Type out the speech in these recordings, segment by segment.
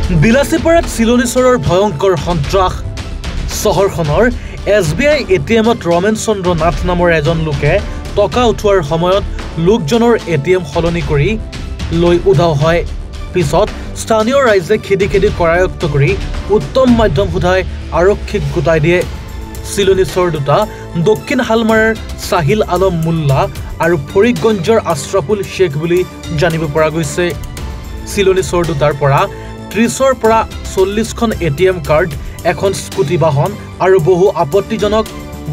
বিলাসীপাৰাত চিলনীচৰৰ ভয়ংকৰ সন্ত্ৰাস চহৰখনৰ SBI ATMত ৰমেন চন্দ্ৰ নাথ নামৰ এজন লোকে টকা উঠোৱাৰ সময়ত লোকজনৰ ATM সলনি কৰি লৈ উধাও হয় পিছত স্থানীয় ৰাইজে খেদি কৰায়ত্ব কৰি উত্তম মাধ্যম সোধাই আৰক্ষীক গোটাই দিয়ে চিলনীচৰ দুটা দক্ষিণ হালমাৰাৰ সাহিল আলম মুল্লা আৰু ফৰিদগঞ্জৰ আশৰাফুল শেখ বুলি জানিব পৰা গৈছে চিলনীচৰ দুটাৰ পৰা 30ৰ পৰা 40খন ATM কাৰ্ড এখন স্কুটি বাহন আৰু বহু আপত্তিজনক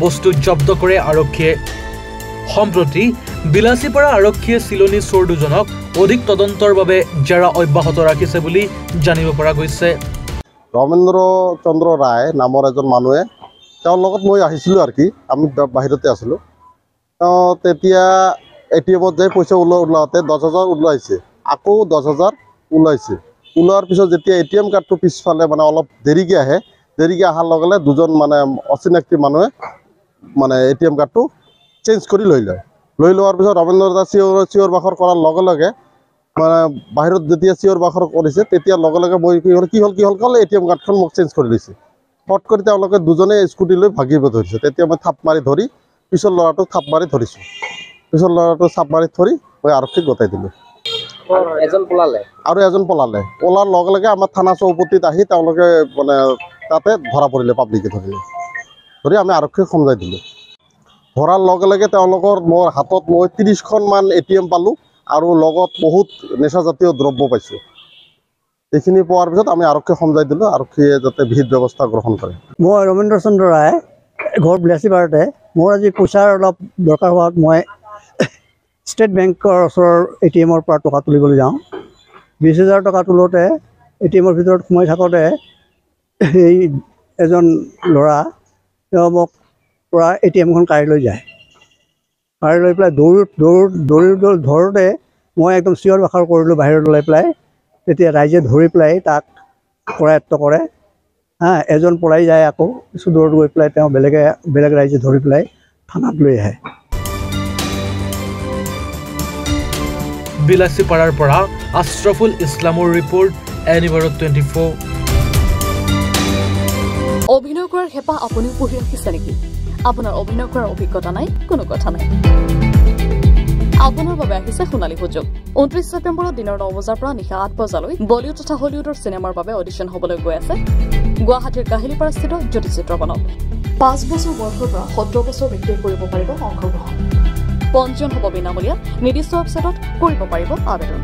বস্তু জব্দ কৰে আৰক্ষীয়ে সম্প্ৰতি বিলাসীপাৰা আৰক্ষীয়ে চিলনীচৰ দুজনক অধিক তদন্তৰ বাবে জেৰা অব্যাহত ৰাখিছে বুলি জানিব পৰা গৈছে ৰমেন্দ্ৰ চন্দ্ৰ ৰায় নামৰ এজন মানুহে তেওঁৰ লগত মই আহিছিলোঁ আৰু কি আমি বাহিৰতে আছিলোঁ তেতিয়া ATMত যাই পইচা ওলাওঁতে 10,000 ওলাইছে আকৌ 10,000 ওলাইছে ওলোৱাৰ পিছত যেতিয়া ATM কাৰ্ডটো পিছফালে মানে অলপ দেৰিকৈ আহে দেৰিকৈ অহাৰ লগে লগে দুজন মানে অচিনাকি মানুহে মানে ATM কাৰ্ডটো চেঞ্জ কৰি লৈ লোৱাৰ পিছত ৰমেন্দ্ৰ দা চিঞৰ বাখৰ কৰাৰ লগে লগে মানে বাহিৰত যেতিয়া চিঞৰ বাখৰ কৰিছে তেতিয়া লগে লগে মই কি হ'ল ক'লে ATM কাৰ্ডখন মোক চেঞ্জ কৰি দিছে ফট কৰি তেওঁলোকে দুজনে স্কুটি লৈ ভাগিব ধৰিছে তেতিয়া মই থাপ মাৰি ধৰি পিছৰ ল'ৰাটোক থাপ মাৰি ধৰিছোঁ পিছৰ ল'ৰাটো চাপ মাৰি ধৰি মই আৰক্ষীক গতাই দিলোঁ আৰু এজন পলালে পলাৰ লগে লগে আমাৰ থানা চৌপতিত আহি তেওঁলোকে মানে তাতে ধৰা পৰিলে পাব্লিকে ধৰি আমি আৰক্ষীক সমজাই দিলোঁ ধৰাৰ লগে লগে তেওঁলোকৰ মোৰ হাতত মই 30খনমান ATM পালোঁ আৰু লগত বহুত নিচাজাতীয় দ্ৰব্য পাইছোঁ এইখিনি পোৱাৰ পিছত আমি আৰক্ষীক সমজাই দিলোঁ আৰক্ষীয়ে যাতে বিহিত ব্যৱস্থা গ্ৰহণ কৰে মই ৰমেন্দ্ৰ চন্দ্ৰ ৰায় ঘৰ বিলাসীপাৰাতে মোৰ আজি পইচাৰ অলপ দৰকাৰ হোৱাত মই ষ্টেট বেংকৰ ওচৰৰ ATMৰ পৰা টকা তুলিবলৈ যাওঁ 20,000 টকা তোলোতে ATMৰ ভিতৰত সোমাই থাকোঁতে এই এজন ল'ৰা তেওঁ মোক পৰা ATMখন কাঢ়ি লৈ যায় কাঢ়ি লৈ পেলাই দৌৰি ধৰোঁতে মই একদম চিঞৰ বাখৰ কৰিলোঁ বাহিৰত ওলাই পেলাই তেতিয়া ৰাইজে ধৰি পেলাই তাক কৰায়ত্ব কৰে এজন পলাই যায় আকৌ কিছু দূৰত গৈ পেলাই তেওঁ বেলেগ ৰাইজে ধৰি পেলাই থানাত লৈ আহে বিলাসীপাৰাৰ পৰা আশৰাফুল ইছলামৰ ৰিপৰ্ট এনিভাৰত 24 অভিনয় কৰাৰ হেঁপাহ আপুনিও পঢ়ি ৰাখিছে নেকি আপোনাৰ অভিনয় কৰাৰ অভিজ্ঞতা নাই কোনো কথা নাই আপোনাৰ বাবে আহিছে সোণালী সুযোগ 29 ছেপ্টেম্বৰত দিনৰ 9 বজাৰ পৰা নিশা 8 বজালৈ বলিউড তথা হলিউডৰ চিনেমাৰ বাবে অডিশ্যন হ'বলৈ গৈ আছে গুৱাহাটীৰ কাহিলীপাৰাস্থিত জ্যোতি চিত্ৰবনত 5 বছৰ বয়সৰ পৰা 17 বছৰ ব্যক্তিয়ে কৰিব পাৰিব অংশগ্ৰহণ পঞ্জীয়ন হ'ব বিনামূলীয়া নিৰ্দিষ্ট ৱেবছাইটত কৰিব পাৰিব আবেদন